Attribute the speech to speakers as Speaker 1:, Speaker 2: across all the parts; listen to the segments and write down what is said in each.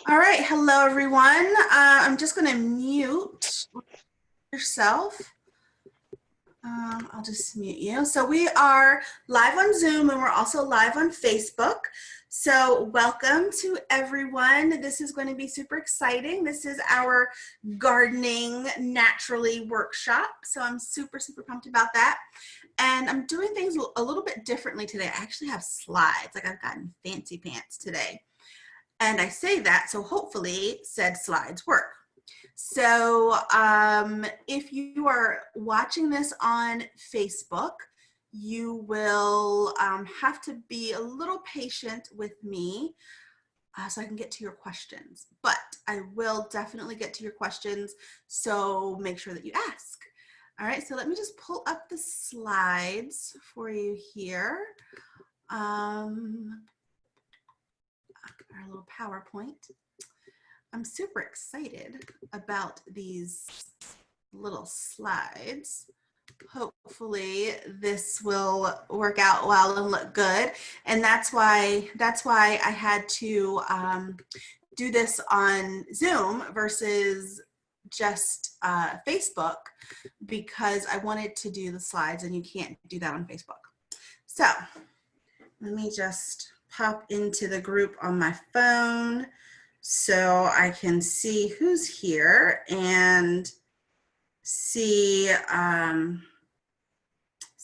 Speaker 1: All right, hello everyone. I'm just going to mute yourself. I'll just mute you. So we are live on Zoom and we're also live on Facebook. So welcome to everyone. This is going to be super exciting. This is our gardening naturally workshop. So I'm super pumped about that. And I'm doing things a little bit differently today. I actually have slides, like I've gotten fancy pants today. And I say that, so hopefully said slides work. So if you are watching this on Facebook, you will have to be a little patient with me so I can get to your questions. But I will definitely get to your questions, so make sure that you ask. All right, so let me just pull up the slides for you here. Our little PowerPoint. I'm super excited about these little slides. Hopefully this will work out well and look good. And that's why I had to do this on Zoom versus just Facebook, because I wanted to do the slides and you can't do that on Facebook. So let me just pop into the group on my phone so I can see who's here and see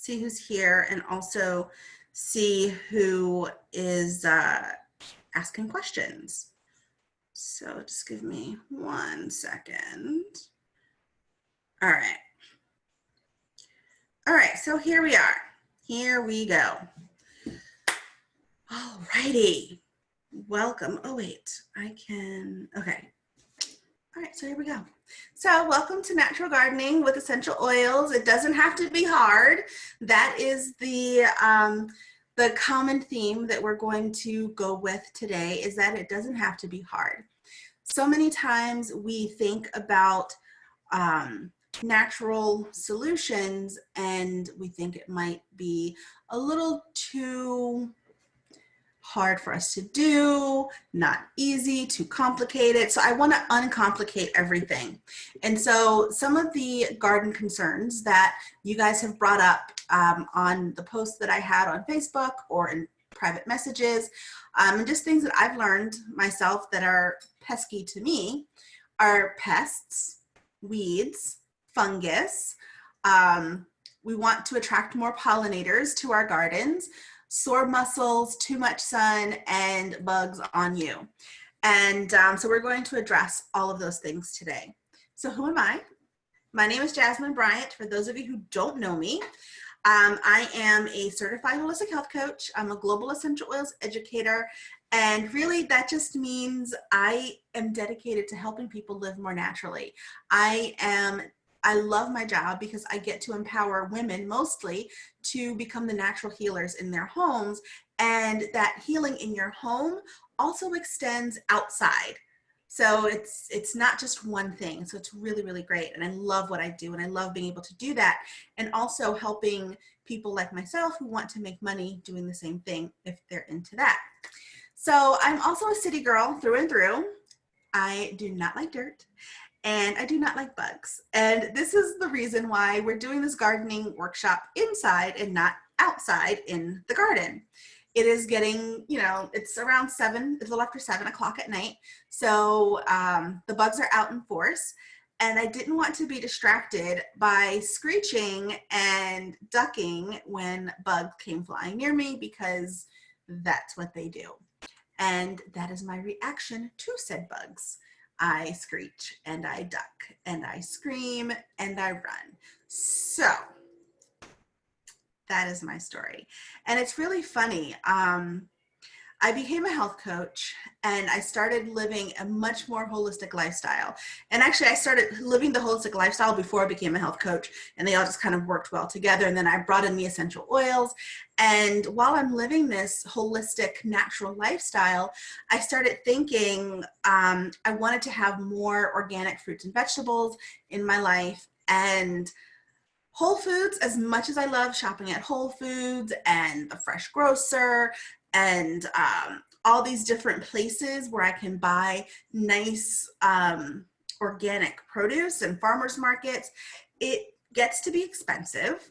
Speaker 1: who's here, and also see who is asking questions. So just give me 1 second. All right. All right, so here we are. Here we go. All righty. Welcome. Oh, wait, okay. All right, so here we go. So welcome to Natural Gardening with Essential Oils. It doesn't have to be hard. That is the common theme that we're going to go with today, is that it doesn't have to be hard. So many times we think about natural solutions and we think it might be a little too hard for us to do, not easy, too complicated. So I want to uncomplicate everything. And so some of the garden concerns that you guys have brought up on the posts that I had on Facebook or in private messages, and just things that I've learned myself that are pesky to me, are pests, weeds, fungus. We want to attract more pollinators to our gardens, sore muscles, too much sun, and bugs on you. And so we're going to address all of those things today. So who am I? My name is Jasmine Bryant. For those of you who don't know me, I am a certified holistic health coach. I'm a global essential oils educator. And really that just means I am dedicated to helping people live more naturally. I love my job because I get to empower women mostly to become the natural healers in their homes, and that healing in your home also extends outside. So it's not just one thing. So it's really great, and I love what I do, and I love being able to do that, and also helping people like myself who want to make money doing the same thing if they're into that. So I'm also a city girl through and through. I do not like dirt. And I do not like bugs. And this is the reason why we're doing this gardening workshop inside and not outside in the garden. It is getting, it's around 7, it's a little after 7 o'clock at night. So the bugs are out in force. And I didn't want to be distracted by screeching and ducking when bugs came flying near me, because that's what they do. And that is my reaction to said bugs. I screech and I duck and I scream and I run. So that is my story. And it's really funny. I became a health coach and I started living a much more holistic lifestyle. And actually I started living the holistic lifestyle before I became a health coach, and they all just kind of worked well together. And then I brought in the essential oils. And while I'm living this holistic natural lifestyle, I started thinking I wanted to have more organic fruits and vegetables in my life, and Whole Foods, as much as I love shopping at Whole Foods and the Fresh Grocer and all these different places where I can buy nice organic produce and farmers markets, it gets to be expensive.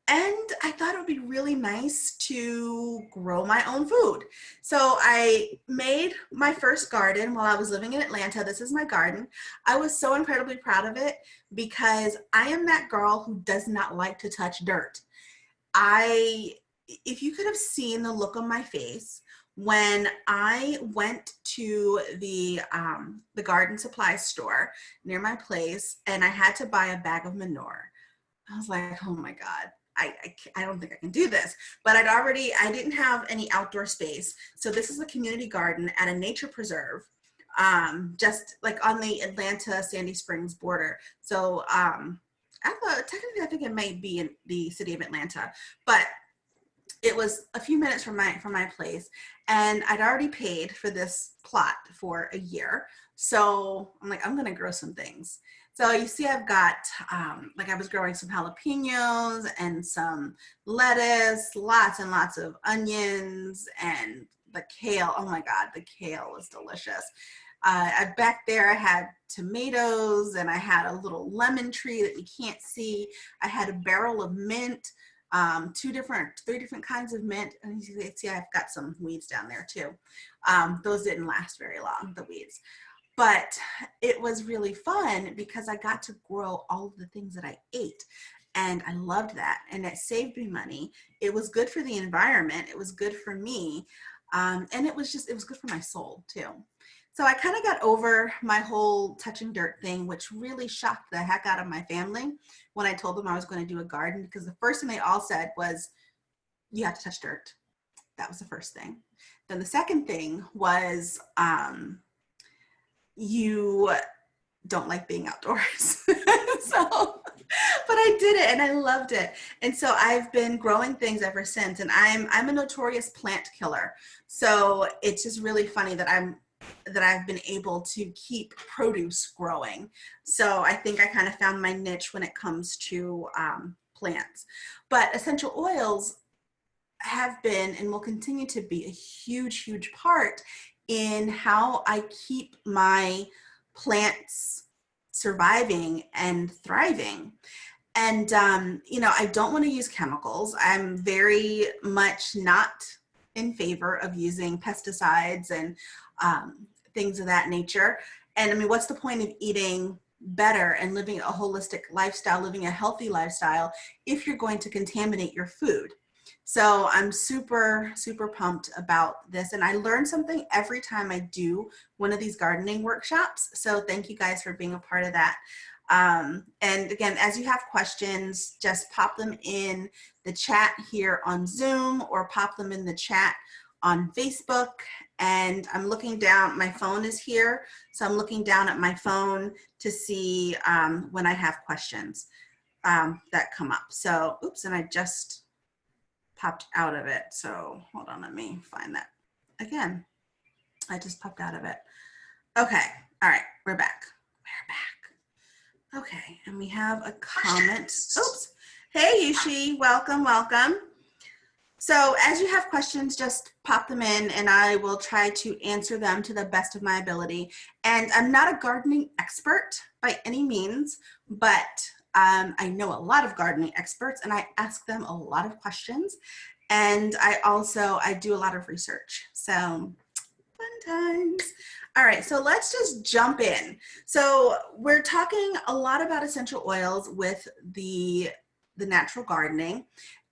Speaker 1: And I thought it would be really nice to grow my own food. So I made my first garden while I was living in Atlanta. This is my garden. I was so incredibly proud of it because I am that girl who does not like to touch dirt. If you could have seen the look on my face when I went to the garden supply store near my place and I had to buy a bag of manure, I was like, oh my God. I don't think I can do this, but I didn't have any outdoor space. So this is a community garden at a nature preserve, just like on the Atlanta Sandy Springs border. So technically I think it might be in the city of Atlanta, but it was a few minutes from my place, and I'd already paid for this plot for a year. So I'm like, I'm gonna grow some things. So you see I've got, like I was growing some jalapenos and some lettuce, lots and lots of onions, and the kale. Oh my God, the kale was delicious. Back there I had tomatoes, and I had a little lemon tree that you can't see. I had a barrel of mint, three different kinds of mint. And you see I've got some weeds down there too. Those didn't last very long, the weeds. But it was really fun because I got to grow all of the things that I ate. And I loved that. And it saved me money. It was good for the environment. It was good for me. And it was good for my soul too. So I kind of got over my whole touching dirt thing, which really shocked the heck out of my family when I told them I was going to do a garden, because the first thing they all said was, you have to touch dirt. That was the first thing. Then the second thing was, you don't like being outdoors. But I did it and I loved it. And so I've been growing things ever since, and I'm a notorious plant killer. So it's just really funny that I've been able to keep produce growing. So I think I kind of found my niche when it comes to plants. But essential oils have been and will continue to be a huge, huge part in how I keep my plants surviving and thriving. And, I don't want to use chemicals. I'm very much not in favor of using pesticides and things of that nature. And I mean, what's the point of eating better and living a holistic lifestyle, living a healthy lifestyle, if you're going to contaminate your food? So I'm super, super pumped about this. And I learn something every time I do one of these gardening workshops. So thank you guys for being a part of that. And again, as you have questions, just pop them in the chat here on Zoom, or pop them in the chat on Facebook. And I'm looking down, my phone is here. So I'm looking down at my phone to see when I have questions that come up. So, oops, and I just popped out of it. So hold on, let me find that again. I just popped out of it. Okay, all right, we're back. Okay, and we have a comment. Oops. Hey, Yushi, welcome, welcome. So as you have questions, just pop them in and I will try to answer them to the best of my ability. And I'm not a gardening expert by any means, but I know a lot of gardening experts and I ask them a lot of questions. And I do a lot of research. So fun times. All right, so let's just jump in. So we're talking a lot about essential oils with the natural gardening,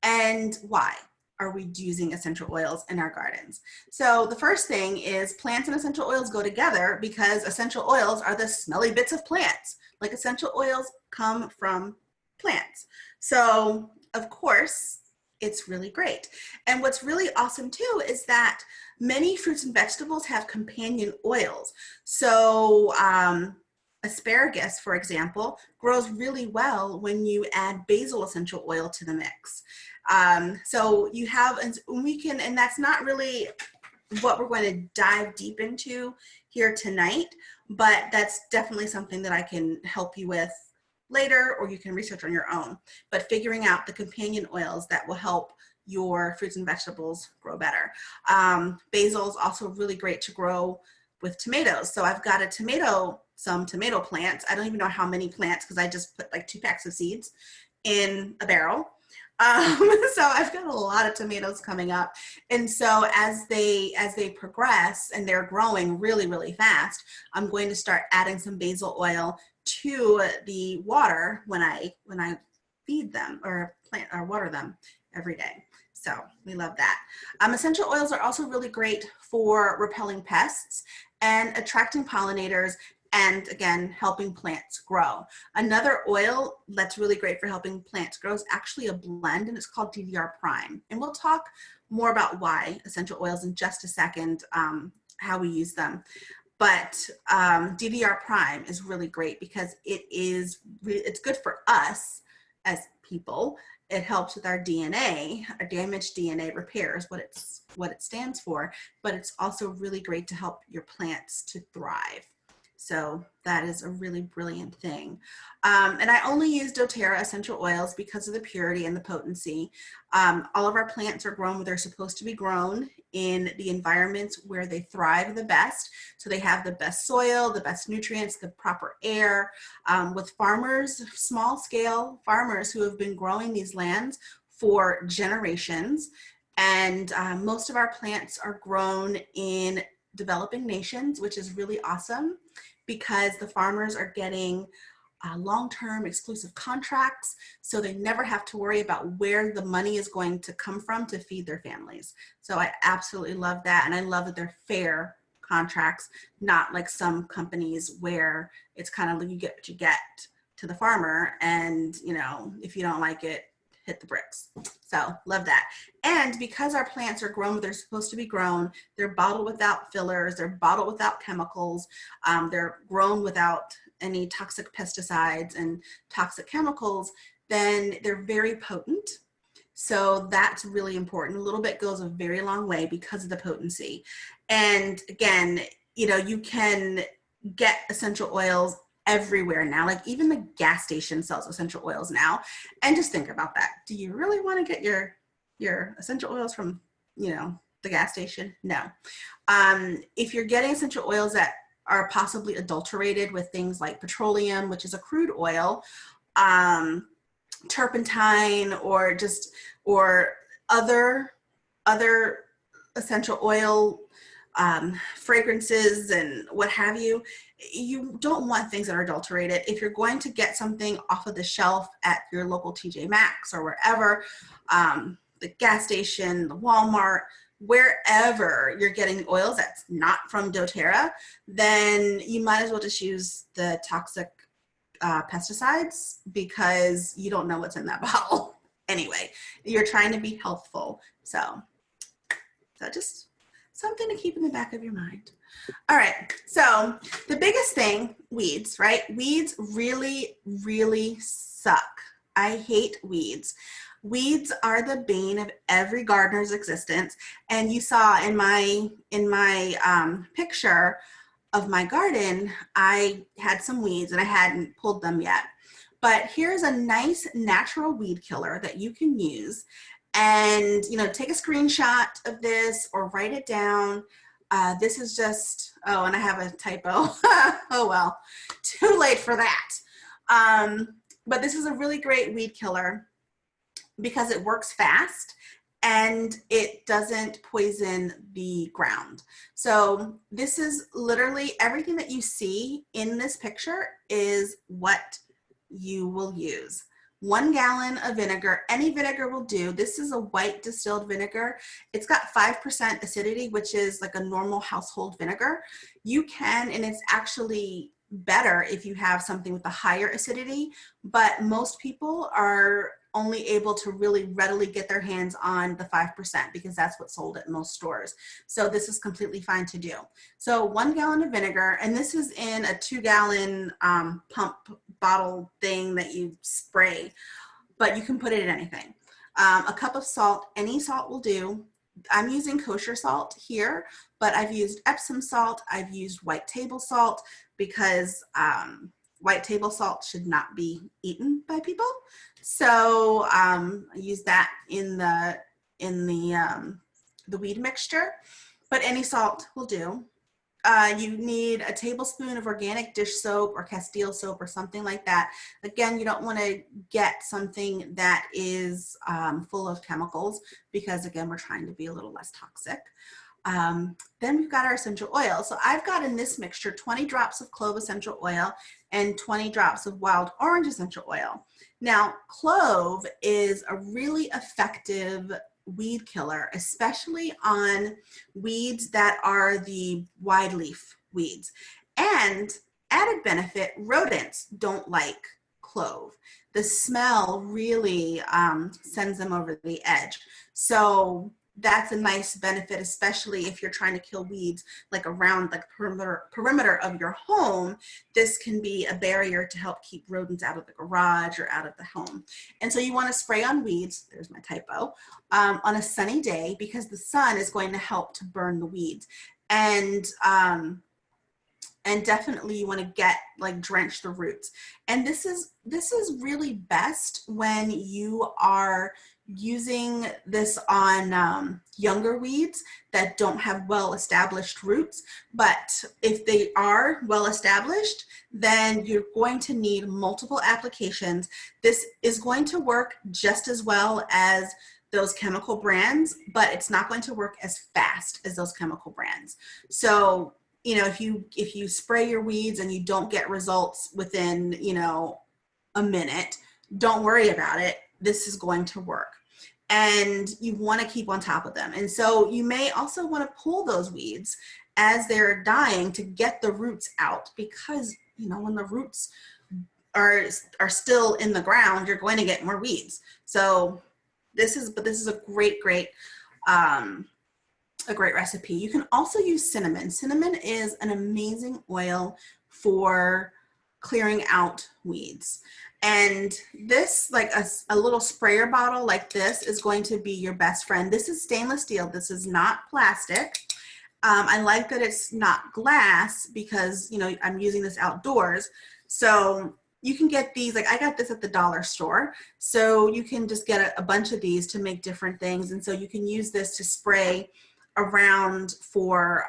Speaker 1: and why are we using essential oils in our gardens? So the first thing is plants and essential oils go together because essential oils are the smelly bits of plants. Like essential oils come from plants. So of course, it's really great. And what's really awesome too is that many fruits and vegetables have companion oils. So asparagus, for example, grows really well when you add basil essential oil to the mix. So you have, and that's not really what we're going to dive deep into here tonight, but that's definitely something that I can help you with later, or you can research on your own. But figuring out the companion oils that will help your fruits and vegetables grow better. Basil is also really great to grow with tomatoes. So I've got some tomato plants. I don't even know how many plants because I just put like 2 packs of seeds in a barrel. So I've got a lot of tomatoes coming up. And so as they progress and they're growing really, really fast, I'm going to start adding some basil oil to the water when I feed them or plant or water them every day. So we love that. Essential oils are also really great for repelling pests and attracting pollinators, and again, helping plants grow. Another oil that's really great for helping plants grow is actually a blend, and it's called DDR Prime. And we'll talk more about why essential oils in just a second, how we use them. But DDR Prime is really great because it's good for us as people. It helps with our DNA, our damaged DNA repair is what it stands for, but it's also really great to help your plants to thrive. So that is a really brilliant thing. And I only use doTERRA essential oils because of the purity and the potency. All of our plants are grown where they're supposed to be grown, in the environments where they thrive the best. So they have the best soil, the best nutrients, the proper air. With farmers, small scale farmers who have been growing these lands for generations. And most of our plants are grown in developing nations, which is really awesome because the farmers are getting long-term exclusive contracts, so they never have to worry about where the money is going to come from to feed their families. So I absolutely love that, and I love that they're fair contracts, not like some companies where it's kind of like you get what you get to the farmer, and you know, if you don't like it, hit the bricks. So love that. And because our plants are grown where they're supposed to be grown, they're bottled without fillers, they're bottled without chemicals, they're grown without any toxic pesticides and toxic chemicals, then they're very potent. So that's really important. A little bit goes a very long way because of the potency. And again, you know, you can get essential oils everywhere now. Like even the gas station sells essential oils now. And just think about that. Do you really want to get your essential oils from, you know, the gas station? No. If you're getting essential oils that are possibly adulterated with things like petroleum, which is a crude oil, turpentine, or other essential oil fragrances and what have you, you don't want things that are adulterated. If you're going to get something off of the shelf at your local TJ Maxx or wherever, the gas station, the Walmart, wherever you're getting oils that's not from doTERRA, then you might as well just use the toxic pesticides because you don't know what's in that bottle. Anyway, you're trying to be healthful. So just something to keep in the back of your mind. All right, so the biggest thing, weeds, right? Weeds really, really suck. I hate weeds. Weeds are the bane of every gardener's existence. And you saw in my picture of my garden, I had some weeds and I hadn't pulled them yet. But here's a nice natural weed killer that you can use. And, you know, take a screenshot of this or write it down. This is just, oh, and I have a typo. Oh, well, too late for that. But this is a really great weed killer because it works fast and it doesn't poison the ground. So this is literally everything that you see in this picture is what you will use. 1 gallon of vinegar, any vinegar will do. This is a white distilled vinegar. It's got 5% acidity, which is like a normal household vinegar. You can, and it's actually better if you have something with a higher acidity, but most people are only able to really readily get their hands on the 5% because that's what's sold at most stores. So this is completely fine to do. So 1 gallon of vinegar, and this is in a 2-gallon pump bottle thing that you spray, but you can put it in anything. A cup of salt, any salt will do. I'm using kosher salt here, but I've used Epsom salt, I've used white table salt because white table salt should not be eaten by people. So I use that in the weed mixture, but any salt will do. You need a tablespoon of organic dish soap or Castile soap or something like that. Again, you don't want to get something that is full of chemicals because, again, we're trying to be a little less toxic. Then we've got our essential oil. So I've got in this mixture 20 drops of clove essential oil and 20 drops of wild orange essential oil. Now, clove is a really effective weed killer, especially on weeds that are the wide leaf weeds. And added benefit, rodents don't like clove. The smell really sends them over the edge. So that's a nice benefit, especially if you're trying to kill weeds like around the perimeter of your home. This can be a barrier to help keep rodents out of the garage or out of the home. And so you want to spray on weeds, there's my typo, on a sunny day because the sun is going to help to burn the weeds. And definitely you want to drench the roots. And this is really best when you are using this on younger weeds that don't have well-established roots. But if they are well-established, then you're going to need multiple applications. This is going to work just as well as those chemical brands, but it's not going to work as fast as those chemical brands. So, you know, if you spray your weeds and you don't get results within, you know, a minute, don't worry about it. This is going to work. And you want to keep on top of them. And so you may also want to pull those weeds as they're dying to get the roots out, because, you know, when the roots are still in the ground, you're going to get more weeds. So this is a great recipe. You can also use cinnamon. Cinnamon is an amazing oil for clearing out weeds. And this, like a little sprayer bottle like this, is going to be your best friend. This is stainless steel. This is not plastic. I like that it's not glass because, you know, I'm using this outdoors. So you can get these, like I got this at the dollar store. So you can just get a bunch of these to make different things. And so you can use this to spray around for,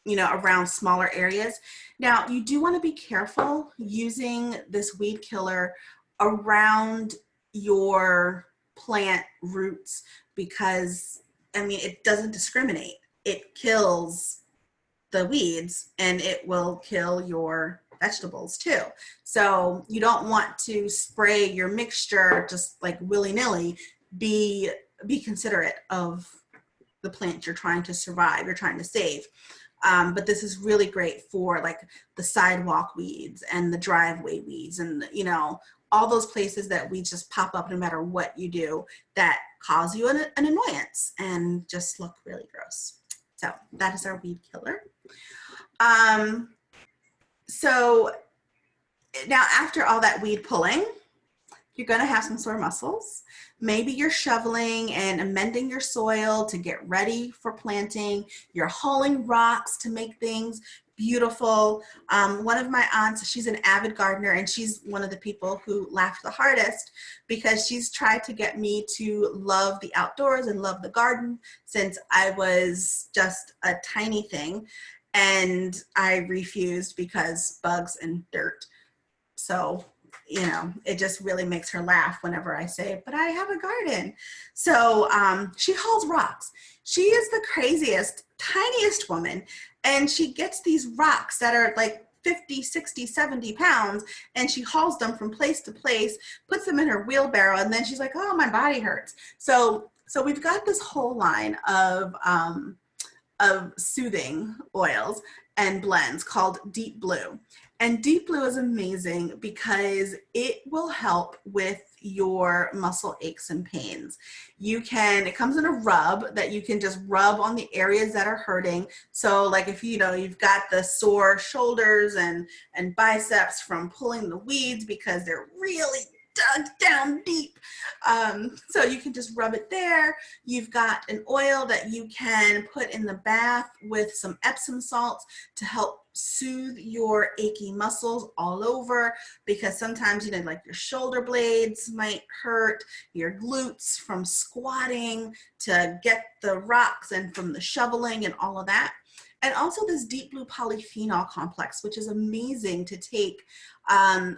Speaker 1: you know, around smaller areas. Now, you do want to be careful using this weed killer around your plant roots because, I mean, it doesn't discriminate. It kills the weeds and it will kill your vegetables too. So you don't want to spray your mixture just like willy-nilly. Be considerate of the plant you're trying to survive, you're trying to save. But this is really great for like the sidewalk weeds and the driveway weeds and, you know, all those places that weeds just pop up no matter what you do that cause you an annoyance and just look really gross. So that is our weed killer. So now after all that weed pulling, you're going to have some sore muscles. Maybe you're shoveling and amending your soil to get ready for planting. You're hauling rocks to make things beautiful. One of my aunts, she's an avid gardener, and she's one of the people who laughed the hardest because she's tried to get me to love the outdoors and love the garden since I was just a tiny thing. And I refused because bugs and dirt. So, you know, it just really makes her laugh whenever I say, but I have a garden. So she hauls rocks. She is the craziest, tiniest woman. And she gets these rocks that are like 50, 60, 70 pounds. And she hauls them from place to place, puts them in her wheelbarrow. And then she's like, oh, my body hurts. So we've got this whole line of soothing oils and blends called Deep Blue. And Deep Blue is amazing because it will help with your muscle aches and pains. It comes in a rub that you can just rub on the areas that are hurting. So like if you know you've got the sore shoulders and biceps from pulling the weeds because they're really dug down deep. So you can just rub it there. You've got an oil that you can put in the bath with some Epsom salts to help soothe your achy muscles all over, because sometimes, you know, like your shoulder blades might hurt, your glutes from squatting to get the rocks and from the shoveling and all of that. And also this deep blue polyphenol complex, which is amazing to take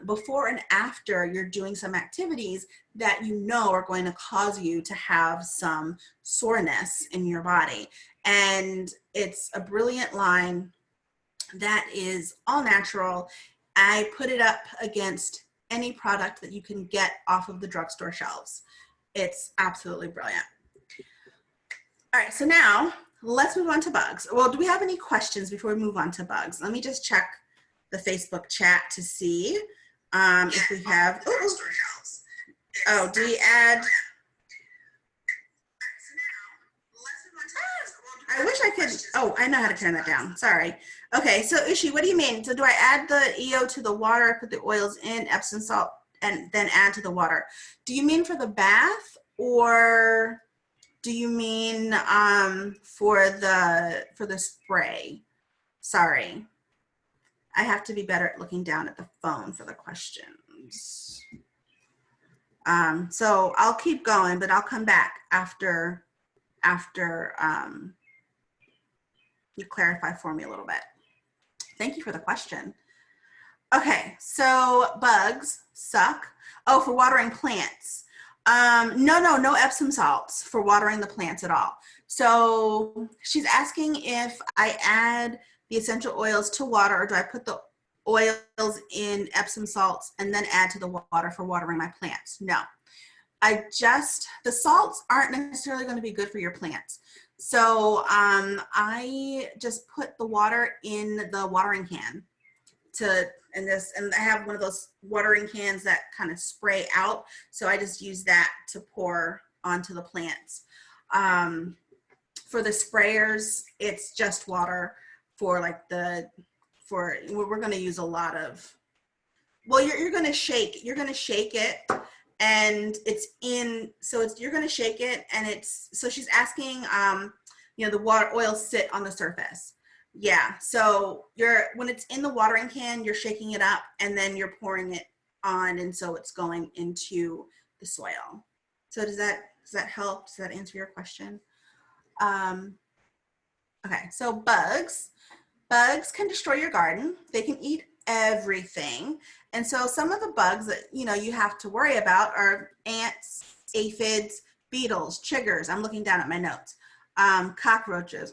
Speaker 1: before and after you're doing some activities that you know are going to cause you to have some soreness in your body. And it's a brilliant line that is all natural. I put it up against any product that you can get off of the drugstore shelves. It's absolutely brilliant. All right, so now let's move on to bugs. Well, do we have any questions before we move on to bugs? Let me just check the Facebook chat to see if we have. Oh, do we add? I wish I could. Oh, I know how to turn that down. Sorry. Okay, so Ushi, what do you mean? So do I add the EO to the water, put the oils in, Epsom salt, and then add to the water? Do you mean for the bath, or do you mean for the spray? Sorry. I have to be better at looking down at the phone for the questions. So I'll keep going, but I'll come back after you clarify for me a little bit. Thank you for the question. Okay, so bugs suck. Oh, for watering plants. No Epsom salts for watering the plants at all. So she's asking if I add the essential oils to water, or do I put the oils in Epsom salts and then add to the water for watering my plants? No. The salts aren't necessarily going to be good for your plants. So I just put the water in the watering can and I have one of those watering cans that kind of spray out. So I just use that to pour onto the plants. For the sprayers, it's just water. For like we're going to use a lot of, well, you're going to shake it. And it's in, so you're going to shake it, and so she's asking, you know, the oils sit on the surface. Yeah. So when it's in the watering can, you're shaking it up and then you're pouring it on. And so it's going into the soil. So does that help? Does that answer your question? Okay. So bugs can destroy your garden. They can eat everything. And so some of the bugs that, you know, you have to worry about are ants, aphids, beetles, chiggers. I'm looking down at my notes. Cockroaches,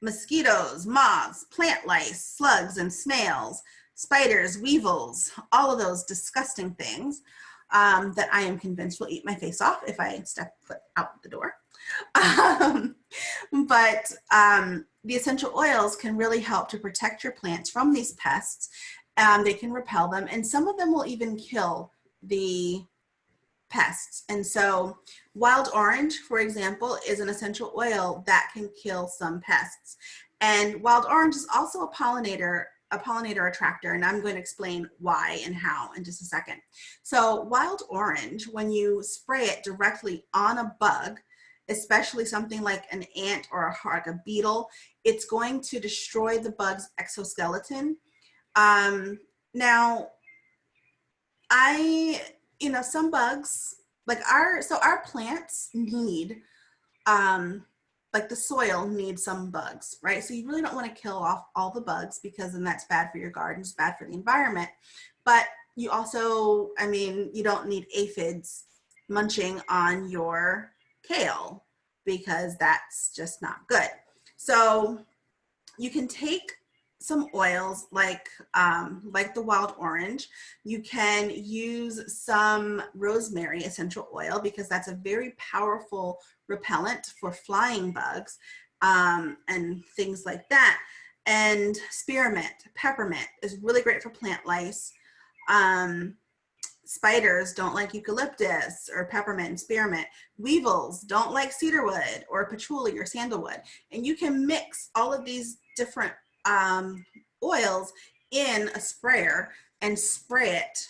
Speaker 1: mosquitoes, moths, plant lice, slugs and snails, spiders, weevils, all of those disgusting things that I am convinced will eat my face off if I step foot out the door. But the essential oils can really help to protect your plants from these pests. They can repel them, and some of them will even kill the pests. And so wild orange, for example, is an essential oil that can kill some pests. And wild orange is also a pollinator attractor, and I'm going to explain why and how in just a second. So wild orange, when you spray it directly on a bug, especially something like an ant or like a beetle, it's going to destroy the bug's exoskeleton. Now, some bugs, like our plants need, like the soil needs some bugs, right? So you really don't want to kill off all the bugs, because then that's bad for your garden, it's bad for the environment. But you also, you don't need aphids munching on your kale, because that's just not good. So you can take some oils like the wild orange. You can use some rosemary essential oil, because that's a very powerful repellent for flying bugs and things like that. And spearmint, peppermint is really great for plant lice. Spiders don't like eucalyptus or peppermint and spearmint. Weevils don't like cedarwood or patchouli or sandalwood. And you can mix all of these different oils in a sprayer and spray it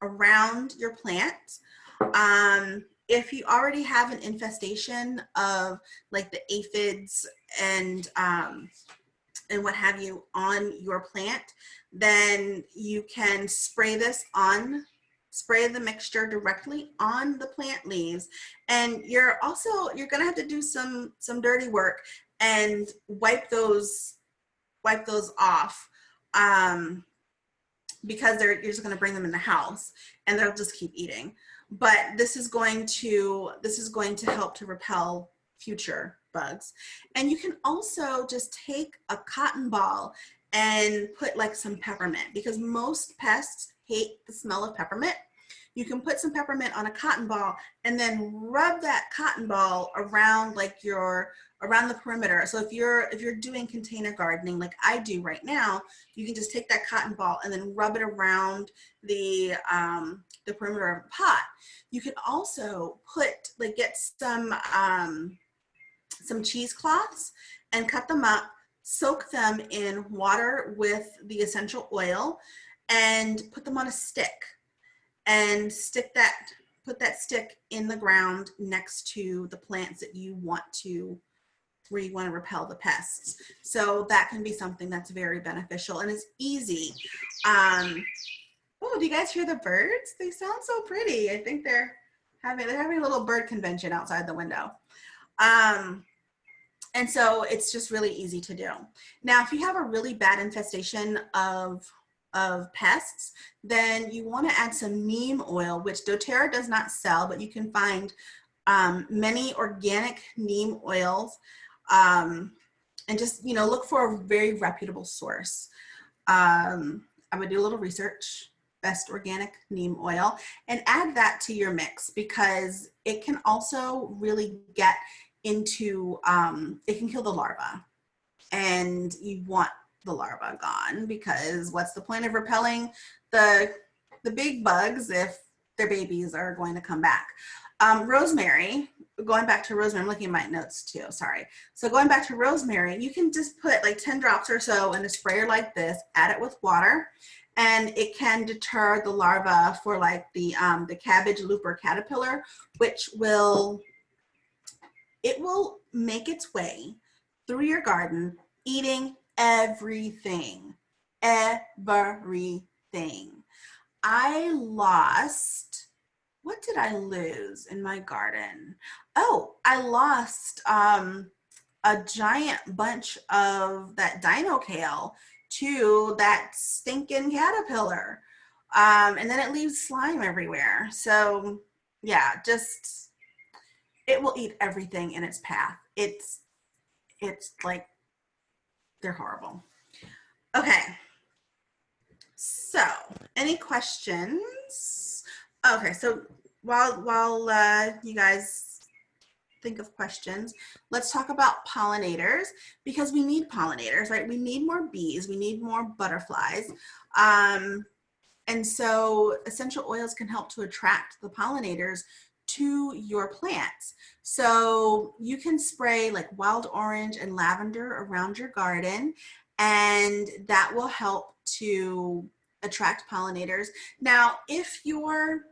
Speaker 1: around your plant. If you already have an infestation of like the aphids and and what have you on your plant, then you can spray the mixture directly on the plant leaves. And you're gonna have to do some dirty work and wipe those off, because you're just going to bring them in the house and they'll just keep eating. But this is going to help to repel future bugs. And you can also just take a cotton ball and put like some peppermint, because most pests hate the smell of peppermint. You can put some peppermint on a cotton ball and then rub that cotton ball around around the perimeter. So if you're doing container gardening like I do right now, you can just take that cotton ball and then rub it around the perimeter of the pot. You can also get some cheesecloths and cut them up, soak them in water with the essential oil, and put them on a stick. And put that stick in the ground next to the plants that where you want to repel the pests. So that can be something that's very beneficial and is easy. Oh, do you guys hear the birds? They sound so pretty. I think they're having a little bird convention outside the window. And so it's just really easy to do. Now, if you have a really bad infestation of pests, then you want to add some neem oil, which doTERRA does not sell, but you can find many organic neem oils, and just look for a very reputable source. I would do a little research, best organic neem oil, and add that to your mix, because it can also really get into it can kill the larva, and you want the larva gone, because what's the point of repelling the big bugs if their babies are going to come back? Rosemary, going back to rosemary, I'm looking at my notes too, sorry. So going back to rosemary, you can just put like 10 drops or so in a sprayer like this, add it with water, and it can deter the larva for like the cabbage looper caterpillar, which will make its way through your garden, eating everything. What did I lose in my garden? Oh, I lost a giant bunch of that dino kale to that stinking caterpillar. And then it leaves slime everywhere. So yeah, it will eat everything in its path. It's like, they're horrible. Okay, so any questions? Okay, so while you guys think of questions, let's talk about pollinators, because we need pollinators, right? We need more bees, we need more butterflies. And so essential oils can help to attract the pollinators to your plants. So you can spray like wild orange and lavender around your garden, and that will help to attract pollinators. Now, if your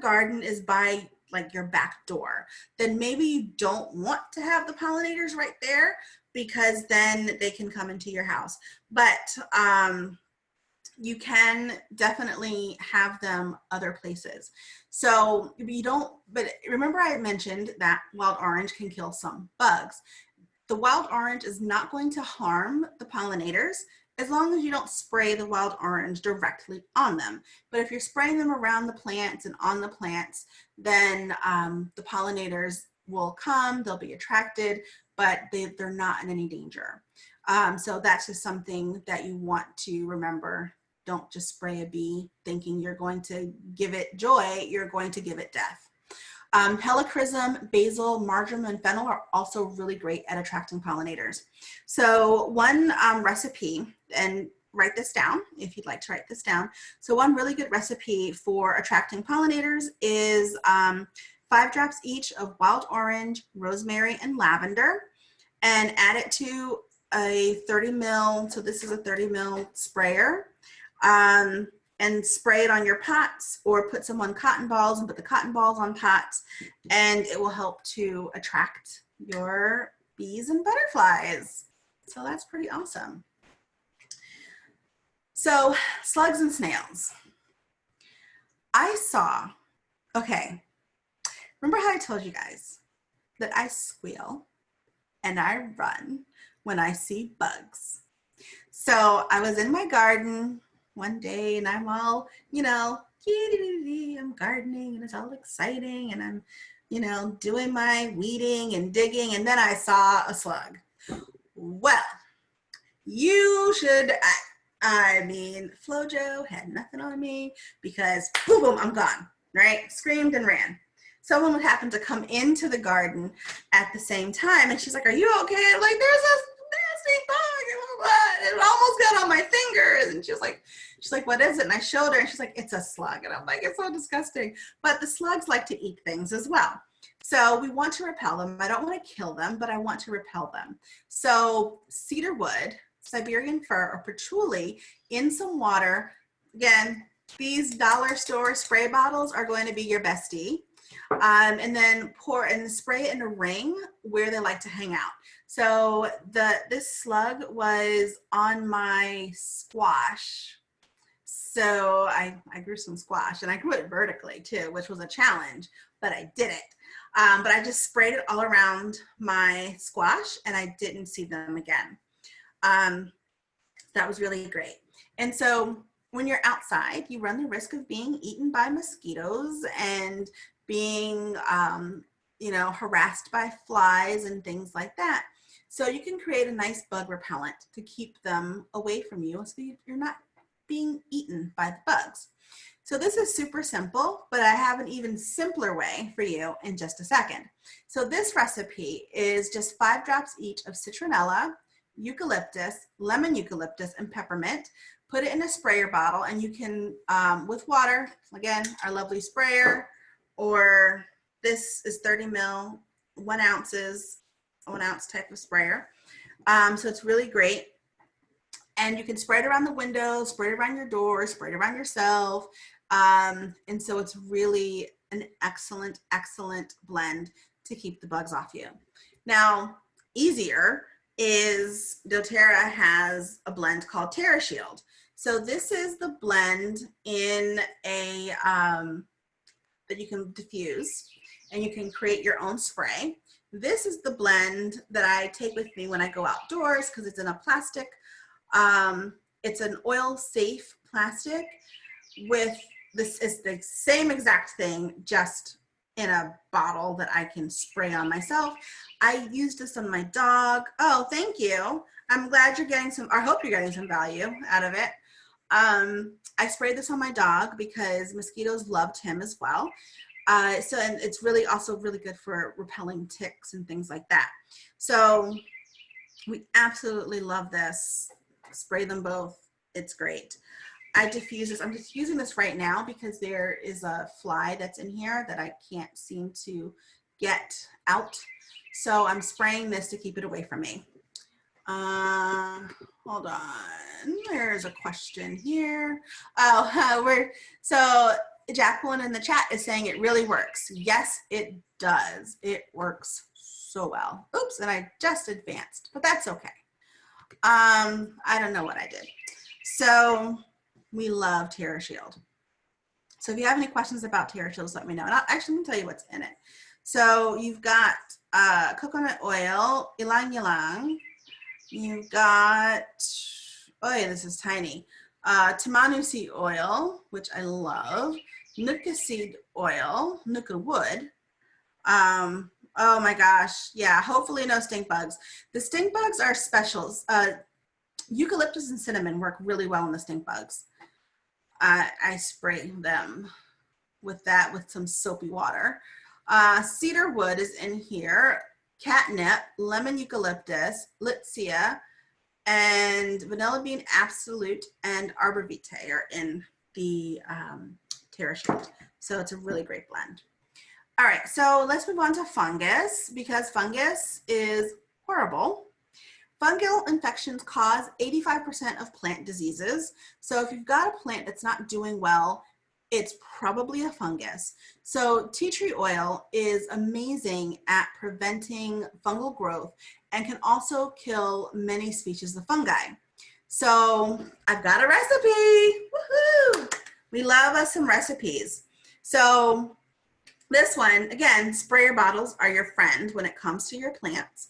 Speaker 1: garden is by like your back door, then maybe you don't want to have the pollinators right there, because then they can come into your house. But you can definitely have them other places. So but remember I mentioned that wild orange can kill some bugs. The wild orange is not going to harm the pollinators as long as you don't spray the wild orange directly on them. But if you're spraying them around the plants and on the plants, then the pollinators will come, they'll be attracted, but they're not in any danger. So that's just something that you want to remember. Don't just spray a bee thinking you're going to give it joy, you're going to give it death. Helichrysum, basil, marjoram, and fennel are also really great at attracting pollinators. So one recipe, and write this down if you'd like to write this down. So one really good recipe for attracting pollinators is 5 drops each of wild orange, rosemary, and lavender, and add it to a 30 ml, so this is a 30 ml sprayer, and spray it on your pots, or put some on cotton balls and put the cotton balls on pots, and it will help to attract your bees and butterflies. So that's pretty awesome. So slugs and snails. I saw, okay, remember how I told you guys that I squeal and I run when I see bugs? So I was in my garden one day and I'm all, I'm gardening and it's all exciting and I'm, doing my weeding and digging, and then I saw a slug. Well, you should, I mean, Flojo had nothing on me because boom, boom, I'm gone, right? Screamed and ran. Someone would happen to come into the garden at the same time and she's like, are you okay? I'm like, there's a nasty bug. It almost got on my fingers. And she's like, what is it? And I showed her and she's like, it's a slug. And I'm like, it's so disgusting. But the slugs like to eat things as well. So we want to repel them. I don't want to kill them, but I want to repel them. So cedar wood, Siberian fir, or patchouli in some water. Again, these dollar store spray bottles are going to be your bestie. And then pour and spray it in a ring where they like to hang out. So this slug was on my squash. So I grew some squash and I grew it vertically too, which was a challenge, but I did it. But I just sprayed it all around my squash and I didn't see them again. That was really great. And so when you're outside, you run the risk of being eaten by mosquitoes and being, harassed by flies and things like that. So you can create a nice bug repellent to keep them away from you so you're not being eaten by the bugs. So this is super simple, but I have an even simpler way for you in just a second. So this recipe is just 5 drops each of citronella, eucalyptus, lemon eucalyptus, and peppermint. Put it in a sprayer bottle and you can, with water, again, our lovely sprayer, or this is 30 ml, 1 ounce type of sprayer. So it's really great. And you can spray it around the windows, spray it around your doors, spray it around yourself. And so it's really an excellent, excellent blend to keep the bugs off you. Now, easier is doTERRA has a blend called TerraShield. So this is the blend in a, that you can diffuse and you can create your own spray. This is the blend that I take with me when I go outdoors because it's in a plastic. It's an oil safe plastic with this is the same exact thing, just in a bottle that I can spray on myself. I used this on my dog. Oh, thank you. I'm glad you're getting some, I hope you're getting some value out of it. I sprayed this on my dog because mosquitoes loved him as well. And it's really also really good for repelling ticks and things like that. So we absolutely love this. Spray them both. It's great. I diffuse this. I'm just using this right now because there is a fly that's in here that I can't seem to get out. So I'm spraying this to keep it away from me. Hold on. There's a question here. Oh, so Jacqueline in the chat is saying it really works. Yes, it does. It works so well. Oops, and I just advanced, but that's okay. I don't know what I did. So we love TerraShield. So if you have any questions about TerraShield, let me know. And I'll actually tell you what's in it. So you've got coconut oil, ylang ylang. You've got, oh yeah, this is tiny. Tamanu seed oil, which I love. Nuka seed oil, nuka wood. Oh my gosh, yeah, hopefully no stink bugs. The stink bugs are specials. Eucalyptus and cinnamon work really well on the stink bugs. I spray them with that with some soapy water. Cedar wood is in here, catnip, lemon eucalyptus, litsea, and vanilla bean absolute and arbor vitae are in the TerraShield. So it's a really great blend. All right, so let's move on to fungus because fungus is horrible. Fungal infections cause 85% of plant diseases. So if you've got a plant that's not doing well, it's probably a fungus. So tea tree oil is amazing at preventing fungal growth and can also kill many species of fungi. So I've got a recipe. Woohoo! We love us some recipes. So this one, again, sprayer bottles are your friend when it comes to your plants.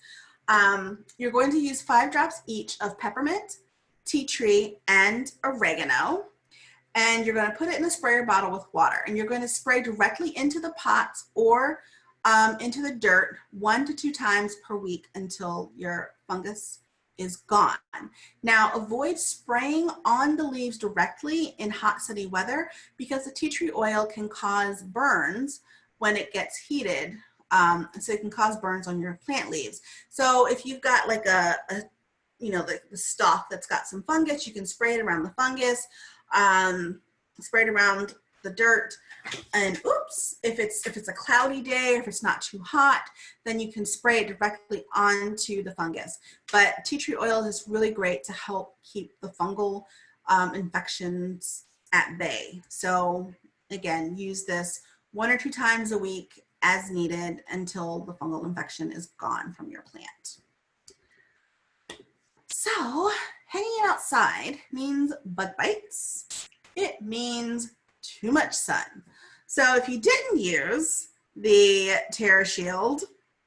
Speaker 1: You're going to use 5 drops each of peppermint, tea tree, and oregano. And you're going to put it in a sprayer bottle with water. And you're going to spray directly into the pots or into the dirt 1 to 2 times per week until your fungus is gone. Now, avoid spraying on the leaves directly in hot, sunny weather because the tea tree oil can cause burns when it gets heated. So it can cause burns on your plant leaves. So if you've got like the stalk that's got some fungus, you can spray it around the fungus, spray it around the dirt. And oops, if it's a cloudy day, or if it's not too hot, then you can spray it directly onto the fungus. But tea tree oil is really great to help keep the fungal infections at bay. So again, use this 1 or 2 times a week as needed until the fungal infection is gone from your plant. So hanging outside means bug bites. It means too much sun. So if you didn't use the TerraShield,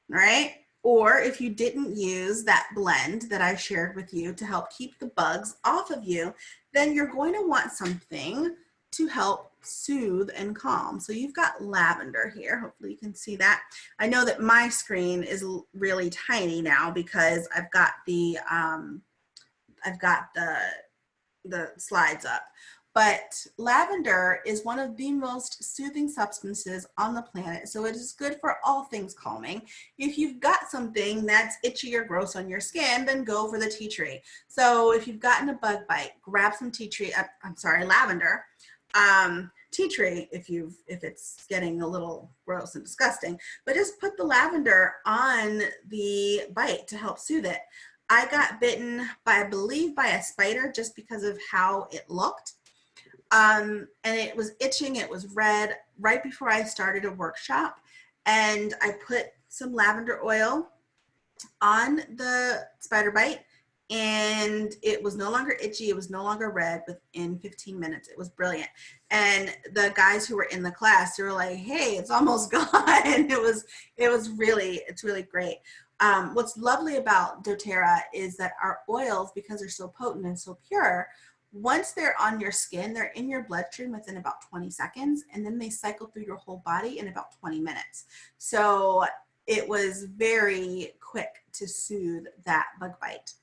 Speaker 1: right? Or if you didn't use that blend that I shared with you to help keep the bugs off of you, then you're going to want something to help soothe and calm. So you've got lavender here. Hopefully you can see that. I know that my screen is really tiny now because I've got the slides up. But lavender is one of the most soothing substances on the planet, so it is good for all things calming. If you've got something that's itchy or gross on your skin, then go for the tea tree. So if you've gotten a bug bite, grab some lavender. Tea tree if it's getting a little gross and disgusting, but just put the lavender on the bite to help soothe it. I got bitten I believe by a spider just because of how it looked. And it was itching, it was red right before I started a workshop. And I put some lavender oil on the spider bite and it was no longer itchy, it was no longer red within 15 minutes. It was brilliant. And the guys who were in the class, they were like, hey, it's almost gone. It's really great. What's lovely about doTERRA is that our oils, because they're so potent and so pure, once they're on your skin, they're in your bloodstream within about 20 seconds, and then they cycle through your whole body in about 20 minutes. So it was very quick to soothe that bug bite.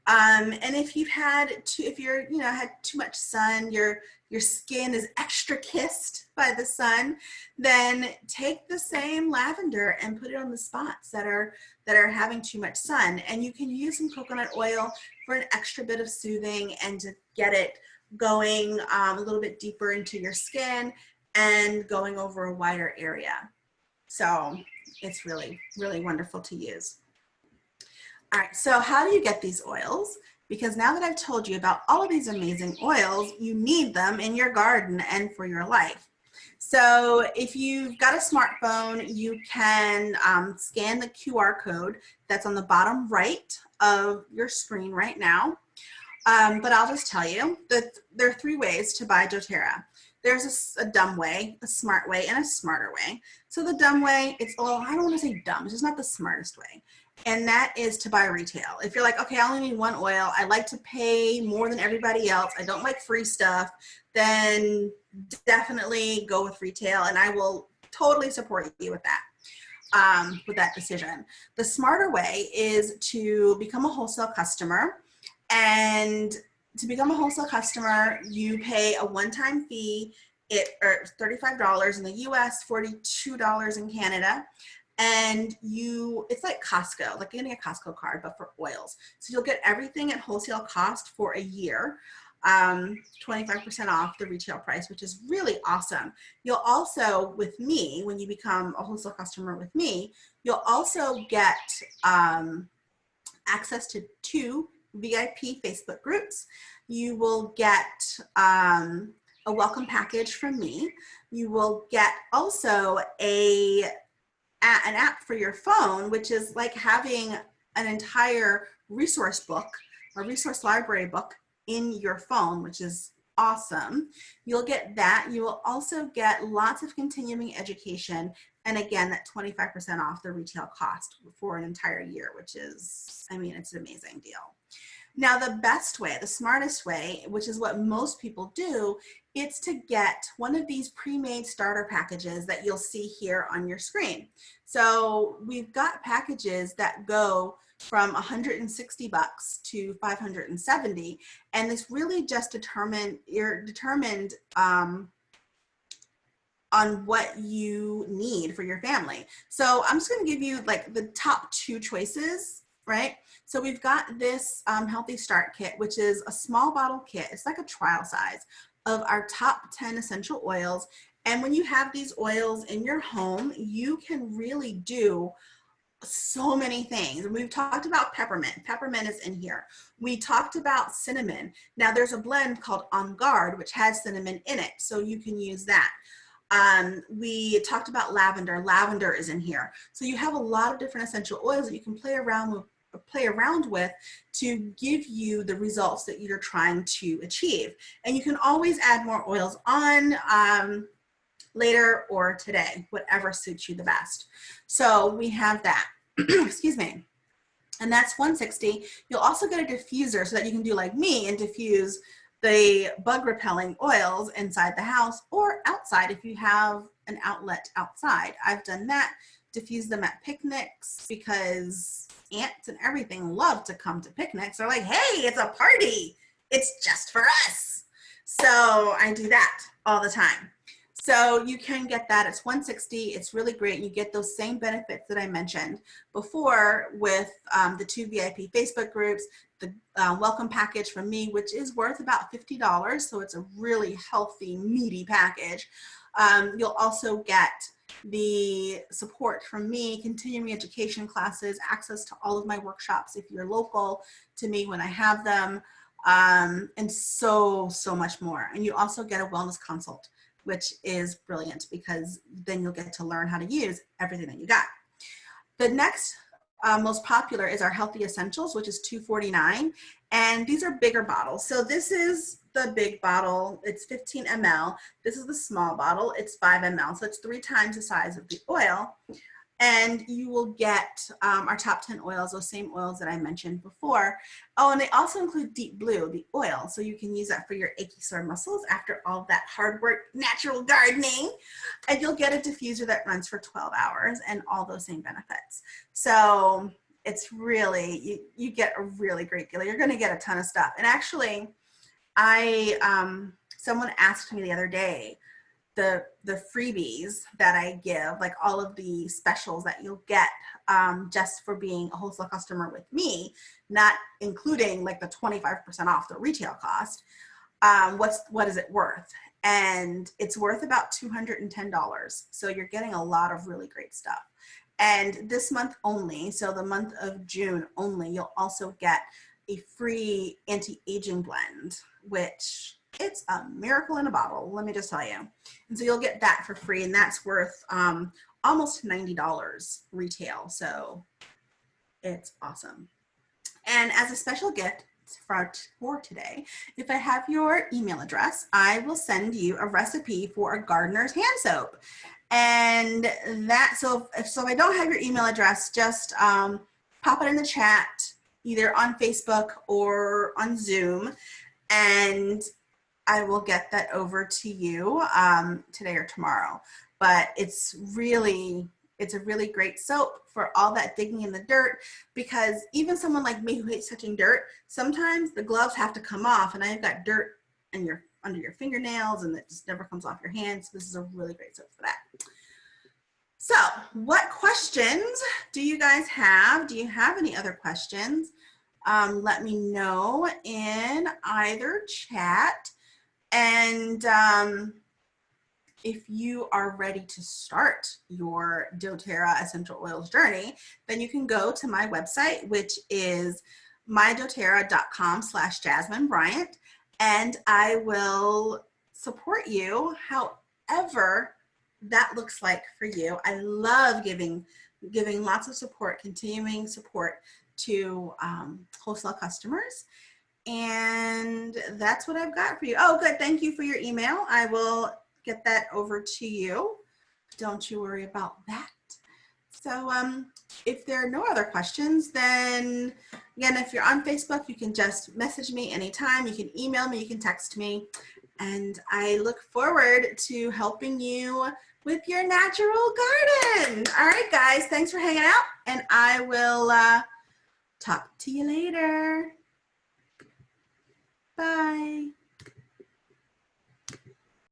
Speaker 1: And if you've had had too much sun, your skin is extra kissed by the sun, then take the same lavender and put it on the spots that are having too much sun. And you can use some coconut oil for an extra bit of soothing and to get it going a little bit deeper into your skin and going over a wider area. So it's really, really wonderful to use. All right, so how do you get these oils? Because now that I've told you about all of these amazing oils, you need them in your garden and for your life. So if you've got a smartphone, you can scan the QR code that's on the bottom right of your screen right now. But I'll just tell you that there are 3 ways to buy doTERRA. There's a dumb way, a smart way, and a smarter way. So the dumb way, I don't want to say dumb, it's just not the smartest way. And that is to buy retail. If you're like, okay, I only need 1 oil, I like to pay more than everybody else, I don't like free stuff, then definitely go with retail, and I will totally support you with that decision. The smarter way is to become a wholesale customer. And to become a wholesale customer, you pay a one-time fee, or $35 in the US, $42 in Canada. And it's like Costco, like getting a Costco card, but for oils. So you'll get everything at wholesale cost for a year, 25% off the retail price, which is really awesome. You'll also, with me, when you become a wholesale customer with me, you'll also get access to 2 VIP Facebook groups. You will get a welcome package from me. You will get also an app for your phone, which is like having an entire resource book, a resource library book in your phone, which is awesome. You'll get that. You will also get lots of continuing education. And again, that 25% off the retail cost for an entire year, which is, I mean, it's an amazing deal. Now, the best way, the smartest way, which is what most people do, it's to get one of these pre-made starter packages that you'll see here on your screen. So we've got packages that go from 160 bucks to 570, and this really just you're determined on what you need for your family. So I'm just going to give you like the top 2 choices, right? So we've got this Healthy Start Kit, which is a small bottle kit. It's like a trial size of our top 10 essential oils. And when you have these oils in your home, you can really do so many things. And we've talked about peppermint. Peppermint is in here. We talked about cinnamon. Now there's a blend called On Guard, which has cinnamon in it. So you can use that. We talked about lavender. Lavender is in here. So you have a lot of different essential oils that you can play around with to give you the results that you're trying to achieve. And you can always add more oils on later or today, whatever suits you the best. So we have that, excuse me, and that's 160. You'll also get a diffuser so that you can do like me and diffuse the bug repelling oils inside the house or outside if you have an outlet outside. I've done that, diffuse them at picnics because aunts and everything love to come to picnics. They're like, hey, it's a party. It's just for us. So I do that all the time. So you can get that. It's 160. It's really great. You get those same benefits that I mentioned before with the 2 VIP Facebook groups, the welcome package from me, which is worth about $50. So it's a really healthy, meaty package. You'll also get the support from me, continuing education classes, access to all of my workshops if you're local to me when I have them, and so much more. And you also get a wellness consult, which is brilliant because then you'll get to learn how to use everything that you got. The next most popular is our Healthy Essentials, which is $249. And these are bigger bottles. So this is the big bottle. It's 15 ml. This is the small bottle. It's 5 ml. So it's 3 times the size of the oil. And you will get our top 10 oils, those same oils that I mentioned before. Oh, and they also include Deep Blue, the oil. So you can use that for your achy sore muscles after all that hard work, natural gardening. And you'll get a diffuser that runs for 12 hours and all those same benefits. So it's really, you get a really great deal. You're gonna get a ton of stuff. And actually, someone asked me the other day, the freebies that I give, like all of the specials that you'll get just for being a wholesale customer with me, not including like the 25% off the retail cost, what is it worth? And it's worth about $210. So you're getting a lot of really great stuff. And this month only, so the month of June only, you'll also get a free anti-aging blend, which it's a miracle in a bottle, let me just tell you. And so you'll get that for free, and that's worth almost $90 retail. So it's awesome. And as a special gift for today, if I have your email address, I will send you a recipe for a gardener's hand soap. And that, so if I don't have your email address, just pop it in the chat, either on Facebook or on Zoom, and I will get that over to you today or tomorrow. But it's a really great soap for all that digging in the dirt, because even someone like me who hates touching dirt, sometimes the gloves have to come off and I've got dirt under your fingernails and it just never comes off your hands. So this is a really great soap for that. So what questions do you guys have? Do you have any other questions? Let me know in either chat. And if you are ready to start your doTERRA essential oils journey, then you can go to my website, which is mydoterra.com/Jasmine Bryant, and I will support you however that looks like for you. I love giving lots of support, continuing support to wholesale customers. And that's what I've got for you. Oh, good. Thank you for your email. I will get that over to you. Don't you worry about that. So if there are no other questions, then again, if you're on Facebook, you can just message me anytime. You can email me, you can text me. And I look forward to helping you with your natural garden. All right, guys, thanks for hanging out. And I will talk to you later.